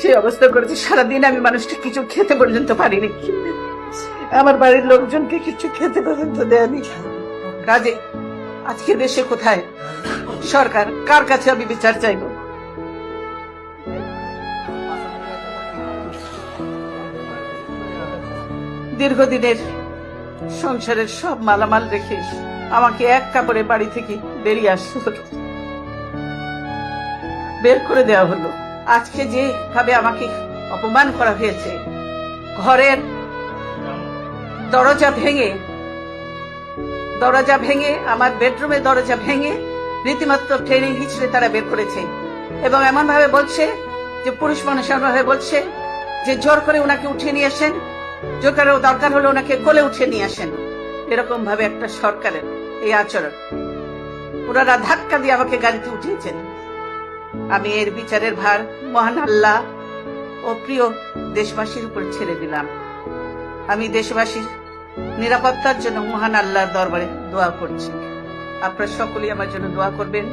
সেই অবস্থা করেছে, সারাদিন আমি মানুষটা কিছু খেতে পর্যন্ত পারিনি, আমার বাড়ির লোকজনকে কিছু খেতে পর্যন্ত দেয়নি। কাজে আজকে দেশে কোথায় সরকার, কার কাছে আমি বিচার চাইব? দীর্ঘদিনের সংসারের সব মালামাল রেখে আমাকে এক কাপড়ে বাড়ি থেকে বেরিয়ে আসতে হলো, বের করে দেওয়া হলো। আজকে যেভাবে আমাকে অপমান করা হয়েছে, ঘরের দরজা ভেঙে আমার বেডরুমের দরজা ভেঙে রীতিমাত্র ট্রেনিং হিসেবে তারা বের করেছে, এবং এমন ভাবে বলছে যে পুরুষ মানুষ এমন ভাবে বলছে যে জোর করে ওনাকে উঠিয়ে নিয়ে আসেন, জোর করে দরকার হলে ওনাকে কোলে উঠিয়ে নিয়ে আসেন। এরকম ভাবে একটা সরকারের এই আচরণ, ওনারা ধাক্কা দিয়ে আমাকে গাড়িতে উঠিয়েছেন। আমি এর বিচারের ভার মহান আল্লাহ ও প্রিয় দেশবাসীর উপর ছেড়ে দিলাম। আমি দেশবাসীর নিরাপত্তার জন্য মহান আল্লাহর দরবারে দোয়া করছি। আপনারা সকলেই আমার জন্য দোয়া করবেন।